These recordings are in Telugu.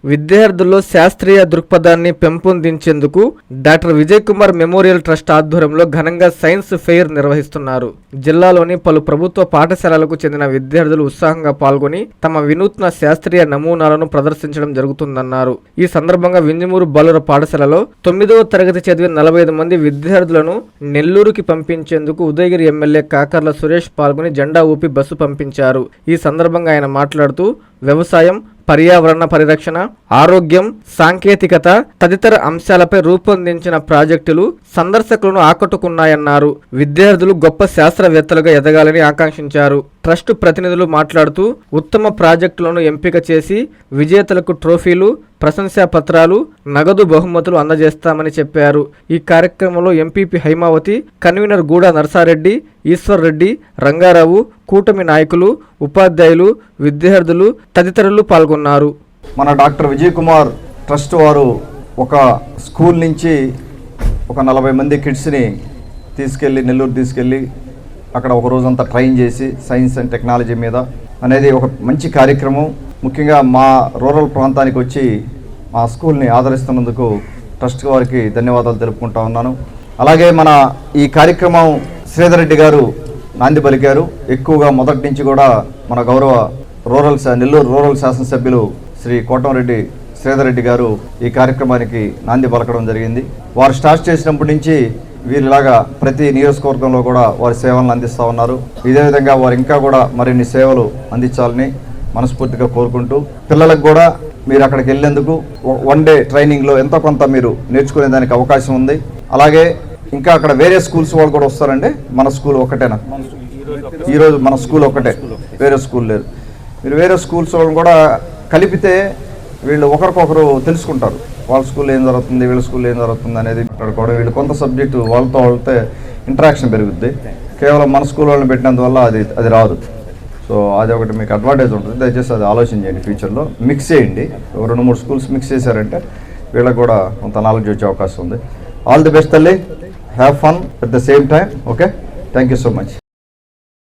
విద్యార్థుల్లో శాస్త్రీయ దృక్పథాన్ని పెంపొందించేందుకు doctor Vijay Kumar memorial trust ఆధ్వర్యంలో ఘనంగా సైన్స్ ఫెయిర్ నిర్వహిస్తున్నారు. జిల్లాలోని పలు ప్రభుత్వ పాఠశాలలకు చెందిన విద్యార్థులు ఉత్సాహంగా పాల్గొని తమ వినూత్న శాస్త్రీయ నమూనాలను ప్రదర్శించడం జరుగుతుందన్నారు. ఈ సందర్భంగా వింజమూరు బాలుర పాఠశాలలో 9వ తరగతి చదివిన 45 మంది విద్యార్థులను నెల్లూరుకి పంపించేందుకు ఉదయగిరి ఎమ్మెల్యే కాకర్ల సురేష్ పాల్గొని జెండా ఊపి బస్సు పంపించారు. ఈ సందర్భంగా ఆయన మాట్లాడుతూ వ్యవసాయం, పర్యావరణ పరిరక్షణ, ఆరోగ్యం, సాంకేతికత తదితర అంశాలపై రూపొందించిన ప్రాజెక్టులు సందర్శకులను ఆకట్టుకున్నాయన్నారు. విద్యార్థులు గొప్ప శాస్త్రవేత్తలుగా ఎదగాలని ఆకాంక్షించారు. ట్రస్ట్ ప్రతినిధులు మాట్లాడుతూ ఉత్తమ ప్రాజెక్టులను ఎంపిక చేసి విజేతలకు ట్రోఫీలు, ప్రశంసా పత్రాలు, నగదు బహుమతులు అందజేస్తామని చెప్పారు. ఈ కార్యక్రమంలో ఎంపీపీ హైమావతి, కన్వీనర్ గూడా నర్సారెడ్డి, ఈశ్వర్ రెడ్డి, రంగారావు, కూటమి నాయకులు, ఉపాధ్యాయులు, విద్యార్థులు తదితరులు పాల్గొన్నారు. మన డాక్టర్ విజయ్ కుమార్ ట్రస్ట్ వారు ఒక స్కూల్ నుంచి ఒక 40 మంది కిడ్స్ని నెల్లూరు తీసుకెళ్ళి అక్కడ ఒక రోజంతా ట్రైన్ చేసి సైన్స్ అండ్ టెక్నాలజీ మీద అనేది ఒక మంచి కార్యక్రమం. ముఖ్యంగా మా రూరల్ ప్రాంతానికి వచ్చి మా స్కూల్ని ఆదరిస్తున్నందుకు ట్రస్ట్ వారికి ధన్యవాదాలు తెలుపుకుంటా ఉన్నాను. అలాగే మన ఈ కార్యక్రమం శ్రీధర్ రెడ్డి గారు నాంది పలికారు. ఎక్కువగా మొదటి నుంచి కూడా మన గౌరవ నెల్లూరు రూరల్ శాసనసభ్యులు శ్రీ కోటంరెడ్డి శ్రీధర్ రెడ్డి గారు ఈ కార్యక్రమానికి నాంది పలకడం జరిగింది. వారు స్టార్ట్ చేసినప్పటి నుంచి వీరిలాగా ప్రతి నియోజకవర్గంలో కూడా వారి సేవలను అందిస్తూ ఉన్నారు. ఇదే విధంగా వారు ఇంకా కూడా మరిన్ని సేవలు అందించాలని మనస్ఫూర్తిగా కోరుకుంటూ, పిల్లలకు కూడా మీరు అక్కడికి వెళ్ళేందుకు 1 డే ట్రైనింగ్లో ఎంతో కొంత మీరు నేర్చుకునే దానికి అవకాశం ఉంది. అలాగే ఇంకా అక్కడ వేరే స్కూల్స్ వాళ్ళు కూడా వస్తారండి. మన స్కూల్ ఒక్కటేనా? ఈరోజు మన స్కూల్ ఒక్కటే, వేరే స్కూల్ లేదు. మీరు వేరే స్కూల్స్ వాళ్ళని కూడా కలిపితే వీళ్ళు ఒకరికొకరు తెలుసుకుంటారు. వాళ్ళ స్కూల్లో ఏం జరుగుతుంది, వీళ్ళ స్కూల్లో ఏం జరుగుతుంది అనేది కూడా వీళ్ళు కొంత సబ్జెక్టు వాళ్ళతో ఇంటరాక్షన్ పెరుగుద్ది. కేవలం మన స్కూల్ వాళ్ళని పెట్టినందువల్ల అది రాదు. సో అది ఒకటి మీకు అడ్వాంటేజ్ ఉంటుంది. దయచేసి అది ఆలోచన చేయండి. ఫ్యూచర్లో మిక్స్ చేయండి. 2-3 స్కూల్స్ మిక్స్ చేశారంటే వీళ్ళకి కూడా కొంత నాలెడ్జ్ వచ్చే అవకాశం ఉంది. ఆల్ ది బెస్ట్ తల్లి. Have fun at the same time. Okay, thank you so much.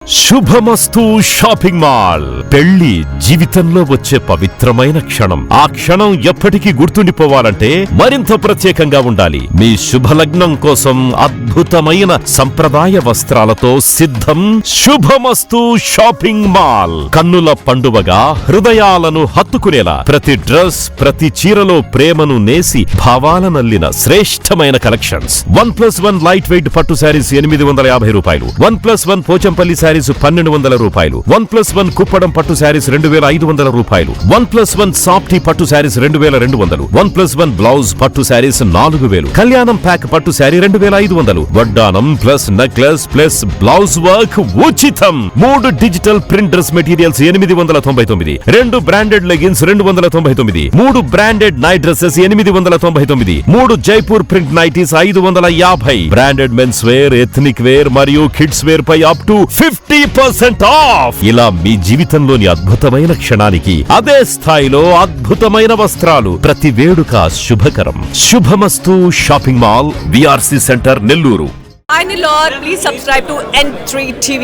Subhamastu shopping mall. పెళ్లి జీవితంలో వచ్చే పవిత్రమైన క్షణం. ఆ క్షణం ఎప్పటికీ గుర్తుండిపోవాలంటే మరింత ప్రత్యేకంగా ఉండాలి. మీ శుభలగ్నం కోసం అద్భుతమైన సంప్రదాయ వస్త్రాలతో సిద్ధం శుభమస్తు షాపింగ్ మాల్. కన్నుల పండువగా హృదయాలను హత్తుకునేలా ప్రతి డ్రెస్, ప్రతి చీరలో ప్రేమను నేసి భావాలనల్లిన శ్రేష్టమైన కలెక్షన్స్. 1+1 లైట్ వెయిట్ పట్టు శారీస్ 850 రూపాయలు. 1+1 పోచంపల్లి శారీస్ 1200 రూపాయలు. 1+1 కుప్పడం పట్టు శారీస్ 2500 రూపాయలు. 1+1 సాఫ్టీ పట్టు శారీస్ 2200. 1+1 బ్లౌజ్ పట్టు శారీస్ 4000. కళ్యాణం ప్యాక్ పట్టు శారీ 2500. వడ్డానం plus necklace plus blouse work ఉచితం. 3 digital print dress materials 899. 2 branded leggings 299. 3 branded night dresses 899. 3 Jaipur print nighties 550. Branded men's wear, ethnic wear మరియు కిడ్స్ వేర్ పై అప్ టు 50% ఆఫ్. ఇలా మీ జీవితంలోని అద్భుతమైన క్షణానికి అదే స్థాయిలో అద్భుతమైన వస్త్రాలు. ప్రతి వేడుక శుభకరం. శుభమస్తు shopping mall, VRC centre, Nellore. Please subscribe to N3 TV.